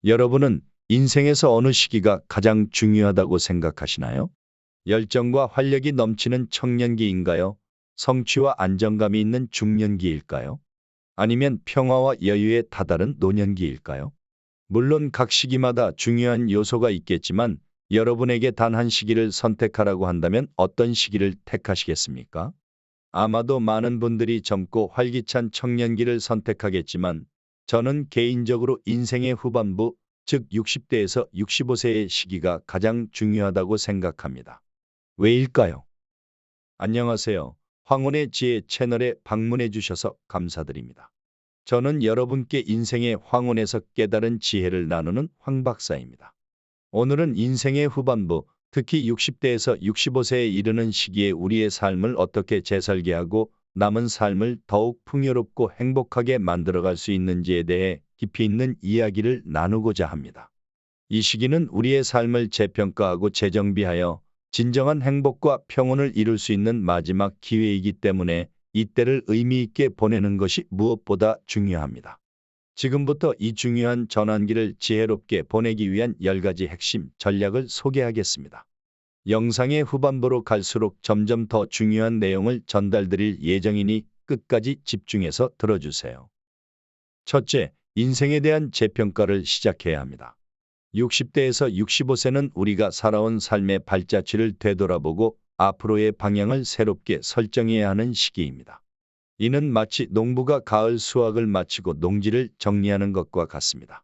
여러분은 인생에서 어느 시기가 가장 중요하다고 생각하시나요? 열정과 활력이 넘치는 청년기인가요? 성취와 안정감이 있는 중년기일까요? 아니면 평화와 여유에 다다른 노년기일까요? 물론 각 시기마다 중요한 요소가 있겠지만 여러분에게 단 한 시기를 선택하라고 한다면 어떤 시기를 택하시겠습니까? 아마도 많은 분들이 젊고 활기찬 청년기를 선택하겠지만 저는 개인적으로 인생의 후반부, 즉 60대에서 65세의 시기가 가장 중요하다고 생각합니다. 왜일까요? 안녕하세요. 황혼의 지혜 채널에 방문해 주셔서 감사드립니다. 저는 여러분께 인생의 황혼에서 깨달은 지혜를 나누는 황 박사입니다. 오늘은 인생의 후반부, 특히 60대에서 65세에 이르는 시기에 우리의 삶을 어떻게 재설계하고 남은 삶을 더욱 풍요롭고 행복하게 만들어갈 수 있는지에 대해 깊이 있는 이야기를 나누고자 합니다. 이 시기는 우리의 삶을 재평가하고 재정비하여 진정한 행복과 평온을 이룰 수 있는 마지막 기회이기 때문에 이때를 의미 있게 보내는 것이 무엇보다 중요합니다. 지금부터 이 중요한 전환기를 지혜롭게 보내기 위한 10가지 핵심 전략을 소개하겠습니다. 영상의 후반부로 갈수록 점점 더 중요한 내용을 전달드릴 예정이니 끝까지 집중해서 들어주세요. 첫째, 인생에 대한 재평가를 시작해야 합니다. 60대에서 65세는 우리가 살아온 삶의 발자취를 되돌아보고 앞으로의 방향을 새롭게 설정해야 하는 시기입니다. 이는 마치 농부가 가을 수확을 마치고 농지를 정리하는 것과 같습니다.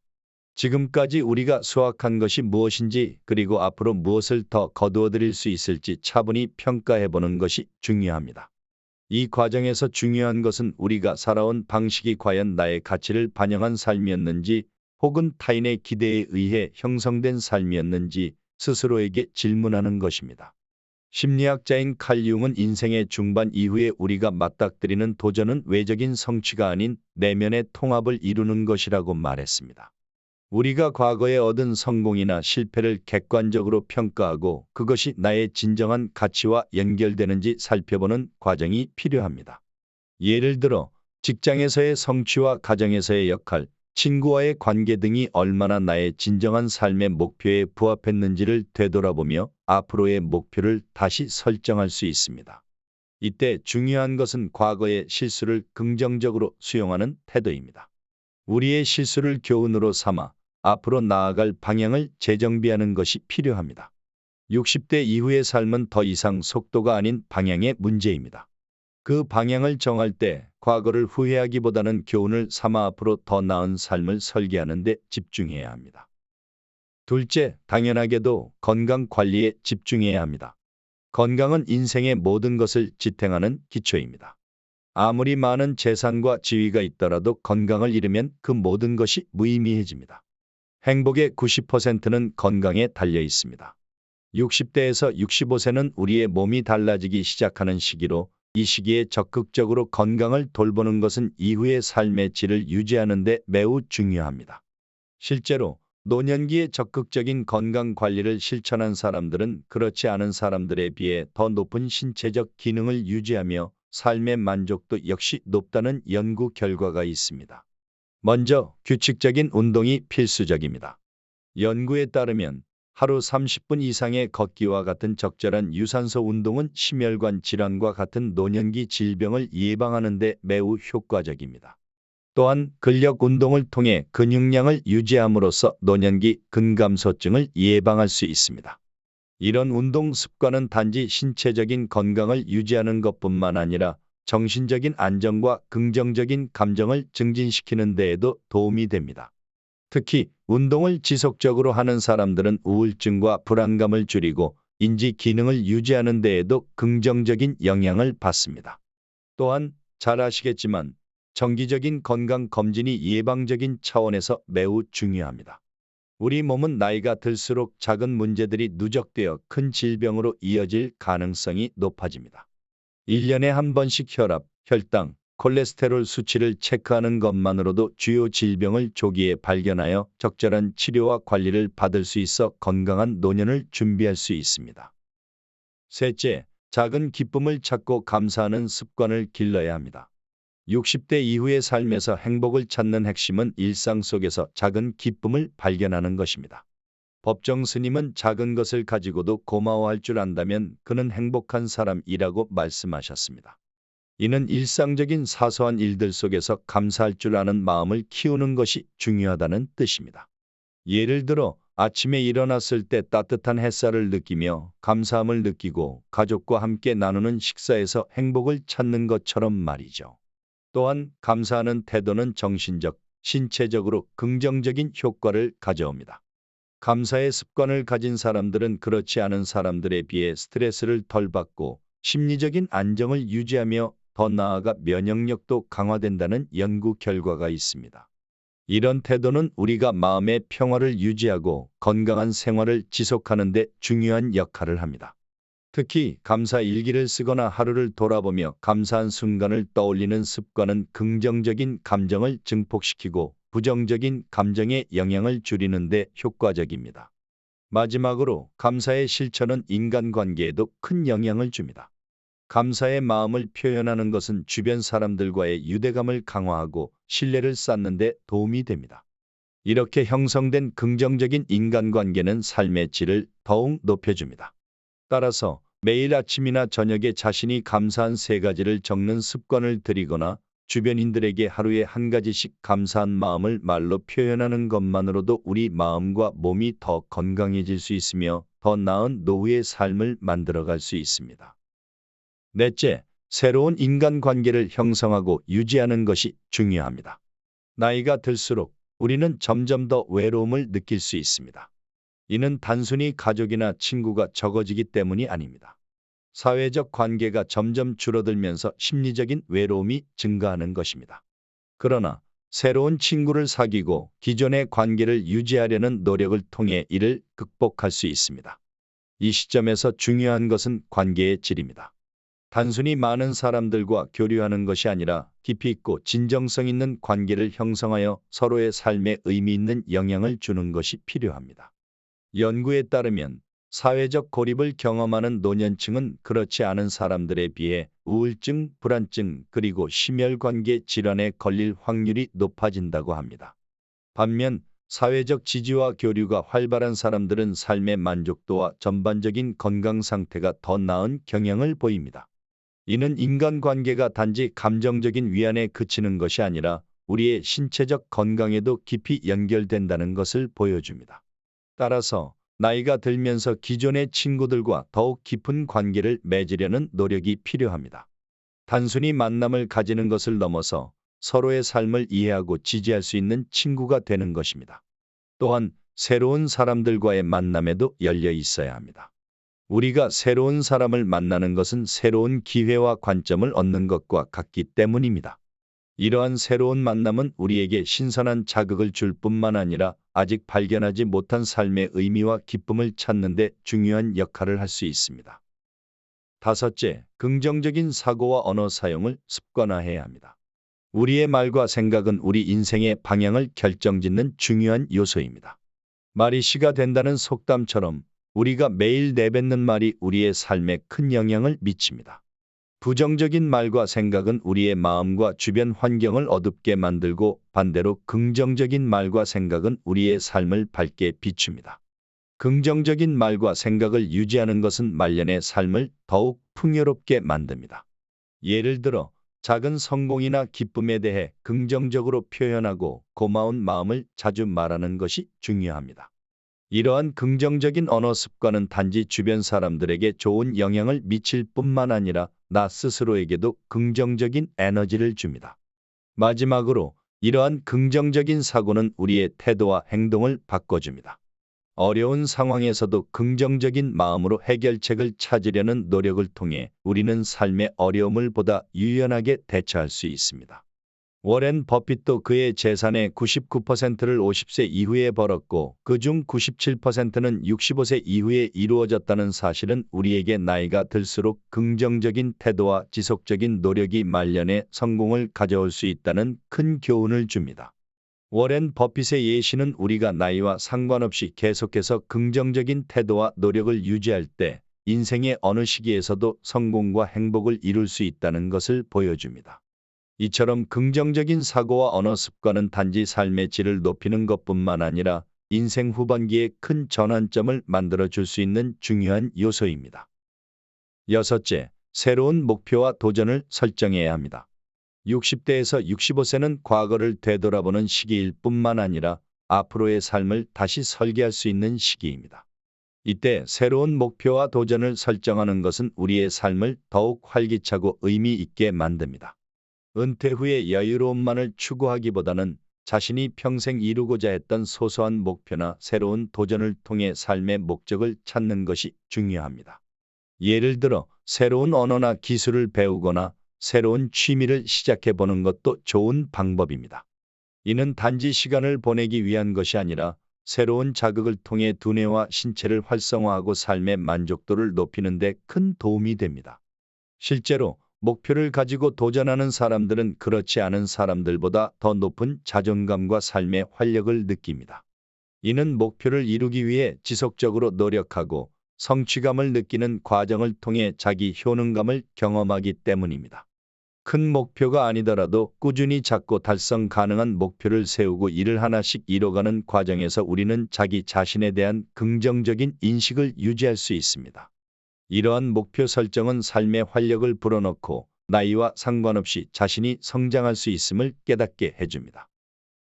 지금까지 우리가 수확한 것이 무엇인지 그리고 앞으로 무엇을 더 거두어들일 수 있을지 차분히 평가해보는 것이 중요합니다. 이 과정에서 중요한 것은 우리가 살아온 방식이 과연 나의 가치를 반영한 삶이었는지 혹은 타인의 기대에 의해 형성된 삶이었는지 스스로에게 질문하는 것입니다. 심리학자인 칼 융은 인생의 중반 이후에 우리가 맞닥뜨리는 도전은 외적인 성취가 아닌 내면의 통합을 이루는 것이라고 말했습니다. 우리가 과거에 얻은 성공이나 실패를 객관적으로 평가하고 그것이 나의 진정한 가치와 연결되는지 살펴보는 과정이 필요합니다. 예를 들어 직장에서의 성취와 가정에서의 역할, 친구와의 관계 등이 얼마나 나의 진정한 삶의 목표에 부합했는지를 되돌아보며 앞으로의 목표를 다시 설정할 수 있습니다. 이때 중요한 것은 과거의 실수를 긍정적으로 수용하는 태도입니다. 우리의 실수를 교훈으로 삼아 앞으로 나아갈 방향을 재정비하는 것이 필요합니다. 60대 이후의 삶은 더 이상 속도가 아닌 방향의 문제입니다. 그 방향을 정할 때 과거를 후회하기보다는 교훈을 삼아 앞으로 더 나은 삶을 설계하는 데 집중해야 합니다. 둘째, 당연하게도 건강 관리에 집중해야 합니다. 건강은 인생의 모든 것을 지탱하는 기초입니다. 아무리 많은 재산과 지위가 있더라도 건강을 잃으면 그 모든 것이 무의미해집니다. 행복의 90%는 건강에 달려 있습니다. 60대에서 65세는 우리의 몸이 달라지기 시작하는 시기로 이 시기에 적극적으로 건강을 돌보는 것은 이후의 삶의 질을 유지하는 데 매우 중요합니다. 실제로 노년기에 적극적인 건강 관리를 실천한 사람들은 그렇지 않은 사람들에 비해 더 높은 신체적 기능을 유지하며 삶의 만족도 역시 높다는 연구 결과가 있습니다. 먼저 규칙적인 운동이 필수적입니다. 연구에 따르면 하루 30분 이상의 걷기와 같은 적절한 유산소 운동은 심혈관 질환과 같은 노년기 질병을 예방하는 데 매우 효과적입니다. 또한 근력 운동을 통해 근육량을 유지함으로써 노년기 근감소증을 예방할 수 있습니다. 이런 운동 습관은 단지 신체적인 건강을 유지하는 것뿐만 아니라 정신적인 안정과 긍정적인 감정을 증진시키는 데에도 도움이 됩니다. 특히 운동을 지속적으로 하는 사람들은 우울증과 불안감을 줄이고 인지 기능을 유지하는 데에도 긍정적인 영향을 받습니다. 또한 잘 아시겠지만 정기적인 건강 검진이 예방적인 차원에서 매우 중요합니다. 우리 몸은 나이가 들수록 작은 문제들이 누적되어 큰 질병으로 이어질 가능성이 높아집니다. 1년에 한 번씩 혈압, 혈당, 콜레스테롤 수치를 체크하는 것만으로도 주요 질병을 조기에 발견하여 적절한 치료와 관리를 받을 수 있어 건강한 노년을 준비할 수 있습니다. 셋째, 작은 기쁨을 찾고 감사하는 습관을 길러야 합니다. 60대 이후의 삶에서 행복을 찾는 핵심은 일상 속에서 작은 기쁨을 발견하는 것입니다. 법정 스님은 작은 것을 가지고도 고마워할 줄 안다면 그는 행복한 사람이라고 말씀하셨습니다. 이는 일상적인 사소한 일들 속에서 감사할 줄 아는 마음을 키우는 것이 중요하다는 뜻입니다. 예를 들어 아침에 일어났을 때 따뜻한 햇살을 느끼며 감사함을 느끼고 가족과 함께 나누는 식사에서 행복을 찾는 것처럼 말이죠. 또한 감사하는 태도는 정신적, 신체적으로 긍정적인 효과를 가져옵니다. 감사의 습관을 가진 사람들은 그렇지 않은 사람들에 비해 스트레스를 덜 받고 심리적인 안정을 유지하며 더 나아가 면역력도 강화된다는 연구 결과가 있습니다. 이런 태도는 우리가 마음의 평화를 유지하고 건강한 생활을 지속하는 데 중요한 역할을 합니다. 특히 감사 일기를 쓰거나 하루를 돌아보며 감사한 순간을 떠올리는 습관은 긍정적인 감정을 증폭시키고 부정적인 감정의 영향을 줄이는 데 효과적입니다. 마지막으로 감사의 실천은 인간관계에도 큰 영향을 줍니다. 감사의 마음을 표현하는 것은 주변 사람들과의 유대감을 강화하고 신뢰를 쌓는 데 도움이 됩니다. 이렇게 형성된 긍정적인 인간관계는 삶의 질을 더욱 높여줍니다. 따라서 매일 아침이나 저녁에 자신이 감사한 3가지를 적는 습관을 들이거나 주변인들에게 하루에 1가지씩 감사한 마음을 말로 표현하는 것만으로도 우리 마음과 몸이 더 건강해질 수 있으며 더 나은 노후의 삶을 만들어갈 수 있습니다. 넷째, 새로운 인간관계를 형성하고 유지하는 것이 중요합니다. 나이가 들수록 우리는 점점 더 외로움을 느낄 수 있습니다. 이는 단순히 가족이나 친구가 적어지기 때문이 아닙니다. 사회적 관계가 점점 줄어들면서 심리적인 외로움이 증가하는 것입니다. 그러나 새로운 친구를 사귀고 기존의 관계를 유지하려는 노력을 통해 이를 극복할 수 있습니다. 이 시점에서 중요한 것은 관계의 질입니다. 단순히 많은 사람들과 교류하는 것이 아니라 깊이 있고 진정성 있는 관계를 형성하여 서로의 삶에 의미 있는 영향을 주는 것이 필요합니다. 연구에 따르면 사회적 고립을 경험하는 노년층은 그렇지 않은 사람들에 비해 우울증, 불안증, 그리고 심혈관계 질환에 걸릴 확률이 높아진다고 합니다. 반면 사회적 지지와 교류가 활발한 사람들은 삶의 만족도와 전반적인 건강 상태가 더 나은 경향을 보입니다. 이는 인간관계가 단지 감정적인 위안에 그치는 것이 아니라 우리의 신체적 건강에도 깊이 연결된다는 것을 보여줍니다. 따라서 나이가 들면서 기존의 친구들과 더욱 깊은 관계를 맺으려는 노력이 필요합니다. 단순히 만남을 가지는 것을 넘어서 서로의 삶을 이해하고 지지할 수 있는 친구가 되는 것입니다. 또한 새로운 사람들과의 만남에도 열려 있어야 합니다. 우리가 새로운 사람을 만나는 것은 새로운 기회와 관점을 얻는 것과 같기 때문입니다. 이러한 새로운 만남은 우리에게 신선한 자극을 줄 뿐만 아니라 아직 발견하지 못한 삶의 의미와 기쁨을 찾는 데 중요한 역할을 할 수 있습니다. 다섯째, 긍정적인 사고와 언어 사용을 습관화해야 합니다. 우리의 말과 생각은 우리 인생의 방향을 결정짓는 중요한 요소입니다. 말이 시가 된다는 속담처럼 우리가 매일 내뱉는 말이 우리의 삶에 큰 영향을 미칩니다. 부정적인 말과 생각은 우리의 마음과 주변 환경을 어둡게 만들고 반대로 긍정적인 말과 생각은 우리의 삶을 밝게 비춥니다. 긍정적인 말과 생각을 유지하는 것은 말년의 삶을 더욱 풍요롭게 만듭니다. 예를 들어 작은 성공이나 기쁨에 대해 긍정적으로 표현하고 고마운 마음을 자주 말하는 것이 중요합니다. 이러한 긍정적인 언어 습관은 단지 주변 사람들에게 좋은 영향을 미칠 뿐만 아니라 나 스스로에게도 긍정적인 에너지를 줍니다. 마지막으로 이러한 긍정적인 사고는 우리의 태도와 행동을 바꿔줍니다. 어려운 상황에서도 긍정적인 마음으로 해결책을 찾으려는 노력을 통해 우리는 삶의 어려움을 보다 유연하게 대처할 수 있습니다. 워렌 버핏도 그의 재산의 99%를 50세 이후에 벌었고 그중 97%는 65세 이후에 이루어졌다는 사실은 우리에게 나이가 들수록 긍정적인 태도와 지속적인 노력이 말년에 성공을 가져올 수 있다는 큰 교훈을 줍니다. 워렌 버핏의 예시는 우리가 나이와 상관없이 계속해서 긍정적인 태도와 노력을 유지할 때 인생의 어느 시기에서도 성공과 행복을 이룰 수 있다는 것을 보여줍니다. 이처럼 긍정적인 사고와 언어 습관은 단지 삶의 질을 높이는 것뿐만 아니라 인생 후반기에 큰 전환점을 만들어 줄 수 있는 중요한 요소입니다. 여섯째, 새로운 목표와 도전을 설정해야 합니다. 60대에서 65세는 과거를 되돌아보는 시기일 뿐만 아니라 앞으로의 삶을 다시 설계할 수 있는 시기입니다. 이때 새로운 목표와 도전을 설정하는 것은 우리의 삶을 더욱 활기차고 의미 있게 만듭니다. 은퇴 후의 여유로움만을 추구하기보다는 자신이 평생 이루고자 했던 소소한 목표나 새로운 도전을 통해 삶의 목적을 찾는 것이 중요합니다. 예를 들어 새로운 언어나 기술을 배우거나 새로운 취미를 시작해 보는 것도 좋은 방법입니다. 이는 단지 시간을 보내기 위한 것이 아니라 새로운 자극을 통해 두뇌와 신체를 활성화하고 삶의 만족도를 높이는 데 큰 도움이 됩니다. 실제로 목표를 가지고 도전하는 사람들은 그렇지 않은 사람들보다 더 높은 자존감과 삶의 활력을 느낍니다. 이는 목표를 이루기 위해 지속적으로 노력하고 성취감을 느끼는 과정을 통해 자기 효능감을 경험하기 때문입니다. 큰 목표가 아니더라도 꾸준히 작고 달성 가능한 목표를 세우고 일을 하나씩 이뤄가는 과정에서 우리는 자기 자신에 대한 긍정적인 인식을 유지할 수 있습니다. 이러한 목표 설정은 삶의 활력을 불어넣고 나이와 상관없이 자신이 성장할 수 있음을 깨닫게 해줍니다.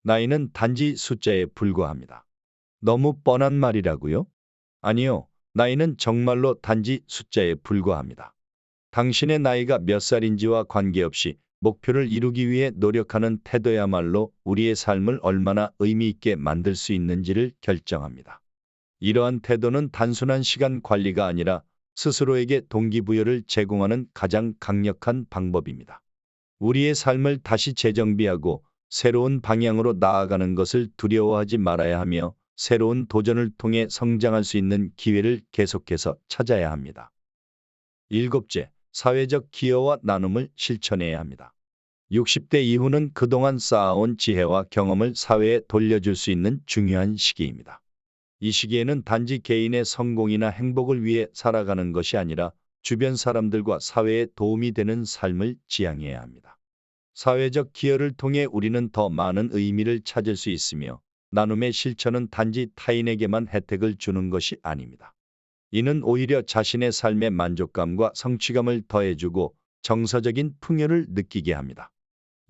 나이는 단지 숫자에 불과합니다. 너무 뻔한 말이라고요? 아니요. 나이는 정말로 단지 숫자에 불과합니다. 당신의 나이가 몇 살인지와 관계없이 목표를 이루기 위해 노력하는 태도야말로 우리의 삶을 얼마나 의미 있게 만들 수 있는지를 결정합니다. 이러한 태도는 단순한 시간 관리가 아니라 스스로에게 동기부여를 제공하는 가장 강력한 방법입니다. 우리의 삶을 다시 재정비하고 새로운 방향으로 나아가는 것을 두려워하지 말아야 하며 새로운 도전을 통해 성장할 수 있는 기회를 계속해서 찾아야 합니다. 일곱째, 사회적 기여와 나눔을 실천해야 합니다. 60대 이후는 그동안 쌓아온 지혜와 경험을 사회에 돌려줄 수 있는 중요한 시기입니다. 이 시기에는 단지 개인의 성공이나 행복을 위해 살아가는 것이 아니라 주변 사람들과 사회에 도움이 되는 삶을 지향해야 합니다. 사회적 기여를 통해 우리는 더 많은 의미를 찾을 수 있으며 나눔의 실천은 단지 타인에게만 혜택을 주는 것이 아닙니다. 이는 오히려 자신의 삶의 만족감과 성취감을 더해주고 정서적인 풍요를 느끼게 합니다.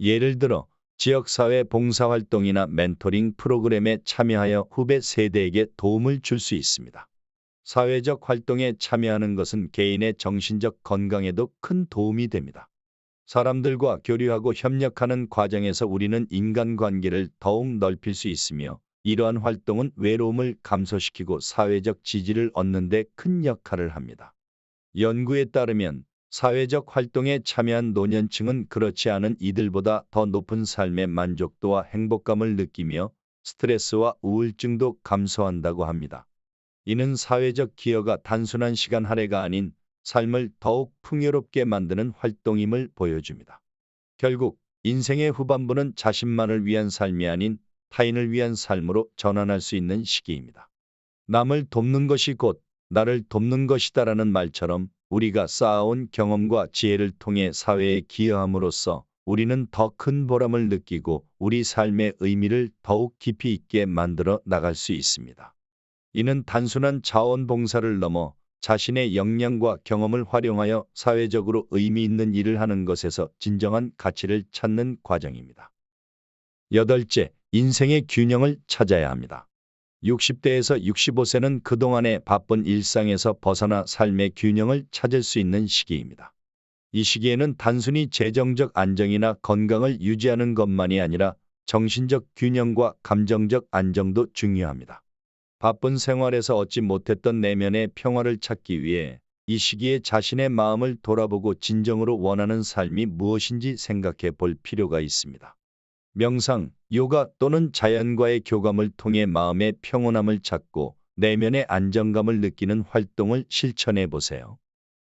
예를 들어 지역사회 봉사활동이나 멘토링 프로그램에 참여하여 후배 세대에게 도움을 줄 수 있습니다. 사회적 활동에 참여하는 것은 개인의 정신적 건강에도 큰 도움이 됩니다. 사람들과 교류하고 협력하는 과정에서 우리는 인간관계를 더욱 넓힐 수 있으며 이러한 활동은 외로움을 감소시키고 사회적 지지를 얻는 데 큰 역할을 합니다. 연구에 따르면 사회적 활동에 참여한 노년층은 그렇지 않은 이들보다 더 높은 삶의 만족도와 행복감을 느끼며 스트레스와 우울증도 감소한다고 합니다. 이는 사회적 기여가 단순한 시간 할애가 아닌 삶을 더욱 풍요롭게 만드는 활동임을 보여줍니다. 결국 인생의 후반부는 자신만을 위한 삶이 아닌 타인을 위한 삶으로 전환할 수 있는 시기입니다. 남을 돕는 것이 곧 나를 돕는 것이다라는 말처럼 우리가 쌓아온 경험과 지혜를 통해 사회에 기여함으로써 우리는 더 큰 보람을 느끼고 우리 삶의 의미를 더욱 깊이 있게 만들어 나갈 수 있습니다. 이는 단순한 자원봉사를 넘어 자신의 역량과 경험을 활용하여 사회적으로 의미 있는 일을 하는 것에서 진정한 가치를 찾는 과정입니다. 여덟째, 인생의 균형을 찾아야 합니다. 60대에서 65세는 그동안의 바쁜 일상에서 벗어나 삶의 균형을 찾을 수 있는 시기입니다. 이 시기에는 단순히 재정적 안정이나 건강을 유지하는 것만이 아니라 정신적 균형과 감정적 안정도 중요합니다. 바쁜 생활에서 얻지 못했던 내면의 평화를 찾기 위해 이 시기에 자신의 마음을 돌아보고 진정으로 원하는 삶이 무엇인지 생각해 볼 필요가 있습니다. 명상, 요가 또는 자연과의 교감을 통해 마음의 평온함을 찾고 내면의 안정감을 느끼는 활동을 실천해 보세요.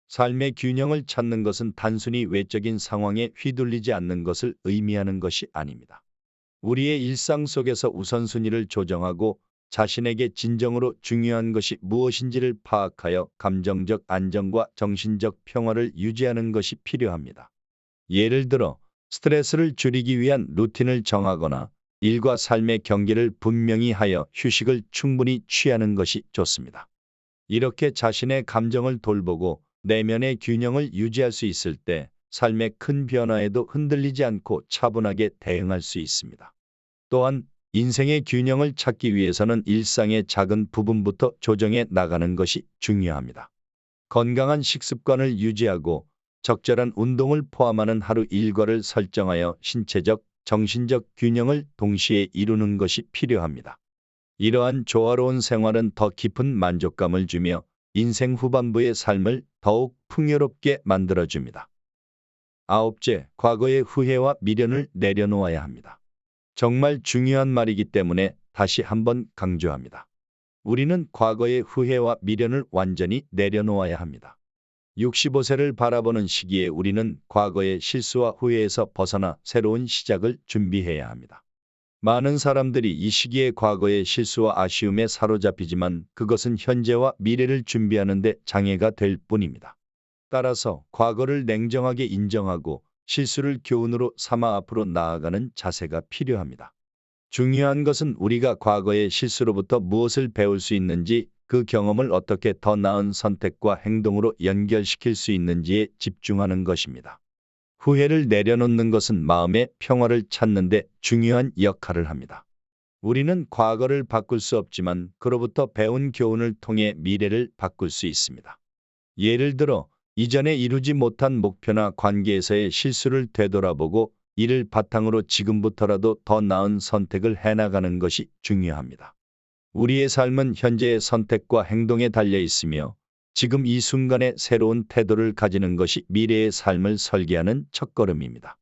삶의 균형을 찾는 것은 단순히 외적인 상황에 휘둘리지 않는 것을 의미하는 것이 아닙니다. 우리의 일상 속에서 우선순위를 조정하고 자신에게 진정으로 중요한 것이 무엇인지를 파악하여 감정적 안정과 정신적 평화를 유지하는 것이 필요합니다. 예를 들어 스트레스를 줄이기 위한 루틴을 정하거나 일과 삶의 경계를 분명히 하여 휴식을 충분히 취하는 것이 좋습니다. 이렇게 자신의 감정을 돌보고 내면의 균형을 유지할 수 있을 때 삶의 큰 변화에도 흔들리지 않고 차분하게 대응할 수 있습니다. 또한 인생의 균형을 찾기 위해서는 일상의 작은 부분부터 조정해 나가는 것이 중요합니다. 건강한 식습관을 유지하고 적절한 운동을 포함하는 하루 일과를 설정하여 신체적, 정신적 균형을 동시에 이루는 것이 필요합니다. 이러한 조화로운 생활은 더 깊은 만족감을 주며 인생 후반부의 삶을 더욱 풍요롭게 만들어줍니다. 아홉째, 과거의 후회와 미련을 내려놓아야 합니다. 정말 중요한 말이기 때문에 다시 한번 강조합니다. 우리는 과거의 후회와 미련을 완전히 내려놓아야 합니다. 65세를 바라보는 시기에 우리는 과거의 실수와 후회에서 벗어나 새로운 시작을 준비해야 합니다. 많은 사람들이 이 시기에 과거의 실수와 아쉬움에 사로잡히지만 그것은 현재와 미래를 준비하는 데 장애가 될 뿐입니다. 따라서 과거를 냉정하게 인정하고 실수를 교훈으로 삼아 앞으로 나아가는 자세가 필요합니다. 중요한 것은 우리가 과거의 실수로부터 무엇을 배울 수 있는지, 그 경험을 어떻게 더 나은 선택과 행동으로 연결시킬 수 있는지에 집중하는 것입니다. 후회를 내려놓는 것은 마음의 평화를 찾는 데 중요한 역할을 합니다. 우리는 과거를 바꿀 수 없지만 그로부터 배운 교훈을 통해 미래를 바꿀 수 있습니다. 예를 들어 이전에 이루지 못한 목표나 관계에서의 실수를 되돌아보고 이를 바탕으로 지금부터라도 더 나은 선택을 해나가는 것이 중요합니다. 우리의 삶은 현재의 선택과 행동에 달려 있으며 지금 이 순간에 새로운 태도를 가지는 것이 미래의 삶을 설계하는 첫걸음입니다.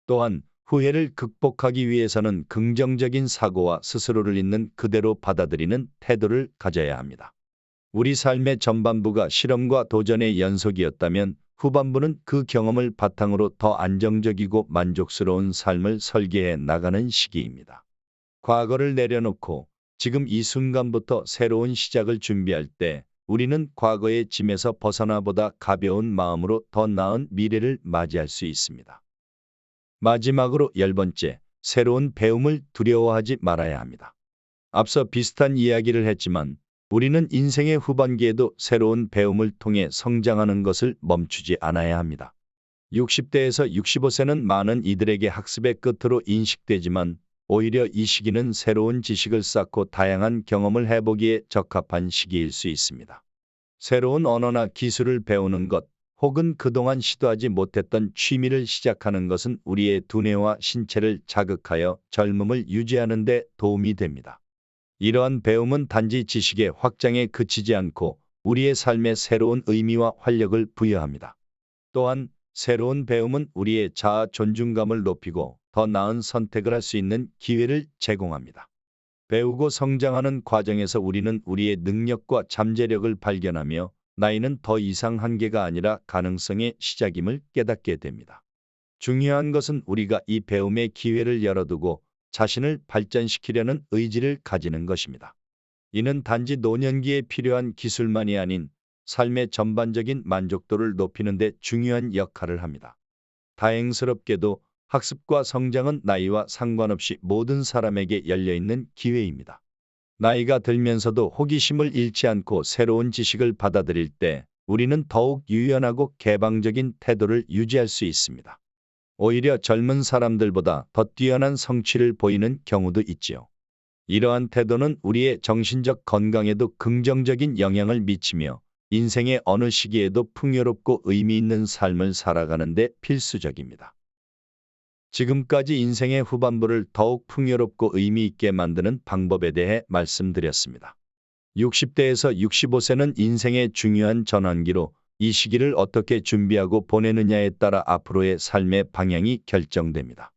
또한 후회를 극복하기 위해서는 긍정적인 사고와 스스로를 있는 그대로 받아들이는 태도를 가져야 합니다. 우리 삶의 전반부가 실험과 도전의 연속이었다면 후반부는 그 경험을 바탕으로 더 안정적이고 만족스러운 삶을 설계해 나가는 시기입니다. 과거를 내려놓고 지금 이 순간부터 새로운 시작을 준비할 때 우리는 과거의 짐에서 벗어나보다 가벼운 마음으로 더 나은 미래를 맞이할 수 있습니다. 마지막으로 10번째, 새로운 배움을 두려워하지 말아야 합니다. 앞서 비슷한 이야기를 했지만 우리는 인생의 후반기에도 새로운 배움을 통해 성장하는 것을 멈추지 않아야 합니다. 60대에서 65세는 많은 이들에게 학습의 끝으로 인식되지만 오히려 이 시기는 새로운 지식을 쌓고 다양한 경험을 해보기에 적합한 시기일 수 있습니다. 새로운 언어나 기술을 배우는 것, 혹은 그동안 시도하지 못했던 취미를 시작하는 것은 우리의 두뇌와 신체를 자극하여 젊음을 유지하는 데 도움이 됩니다. 이러한 배움은 단지 지식의 확장에 그치지 않고 우리의 삶에 새로운 의미와 활력을 부여합니다. 또한 새로운 배움은 우리의 자아 존중감을 높이고 더 나은 선택을 할 수 있는 기회를 제공합니다. 배우고 성장하는 과정에서 우리는 우리의 능력과 잠재력을 발견하며 나이는 더 이상 한계가 아니라 가능성의 시작임을 깨닫게 됩니다. 중요한 것은 우리가 이 배움의 기회를 열어두고 자신을 발전시키려는 의지를 가지는 것입니다. 이는 단지 노년기에 필요한 기술만이 아닌 삶의 전반적인 만족도를 높이는 데 중요한 역할을 합니다. 다행스럽게도 학습과 성장은 나이와 상관없이 모든 사람에게 열려있는 기회입니다. 나이가 들면서도 호기심을 잃지 않고 새로운 지식을 받아들일 때 우리는 더욱 유연하고 개방적인 태도를 유지할 수 있습니다. 오히려 젊은 사람들보다 더 뛰어난 성취를 보이는 경우도 있지요. 이러한 태도는 우리의 정신적 건강에도 긍정적인 영향을 미치며 인생의 어느 시기에도 풍요롭고 의미 있는 삶을 살아가는 데 필수적입니다. 지금까지 인생의 후반부를 더욱 풍요롭고 의미 있게 만드는 방법에 대해 말씀드렸습니다. 60대에서 65세는 인생의 중요한 전환기로 이 시기를 어떻게 준비하고 보내느냐에 따라 앞으로의 삶의 방향이 결정됩니다.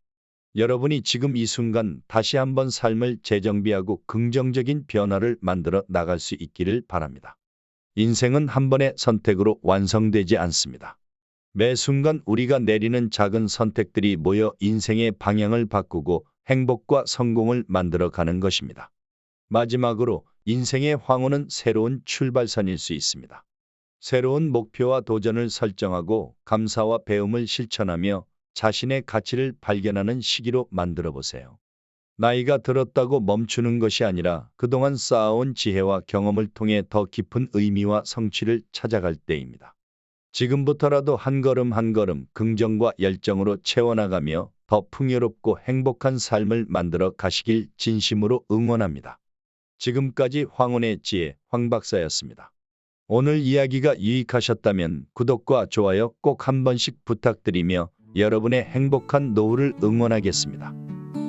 여러분이 지금 이 순간 다시 한번 삶을 재정비하고 긍정적인 변화를 만들어 나갈 수 있기를 바랍니다. 인생은 한 번의 선택으로 완성되지 않습니다. 매 순간 우리가 내리는 작은 선택들이 모여 인생의 방향을 바꾸고 행복과 성공을 만들어 가는 것입니다. 마지막으로 인생의 황혼은 새로운 출발선일 수 있습니다. 새로운 목표와 도전을 설정하고 감사와 배움을 실천하며 자신의 가치를 발견하는 시기로 만들어 보세요. 나이가 들었다고 멈추는 것이 아니라 그동안 쌓아온 지혜와 경험을 통해 더 깊은 의미와 성취를 찾아갈 때입니다. 지금부터라도 한 걸음 한 걸음 긍정과 열정으로 채워나가며 더 풍요롭고 행복한 삶을 만들어 가시길 진심으로 응원합니다. 지금까지 황혼의 지혜 황 박사였습니다. 오늘 이야기가 유익하셨다면 구독과 좋아요 꼭 한 번씩 부탁드리며 여러분의 행복한 노후를 응원하겠습니다.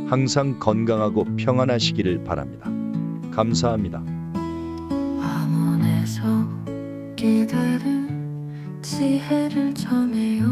항상 건강하고 평안하시기를 바랍니다. 감사합니다. 화문에서 기다린 지혜를 전해요.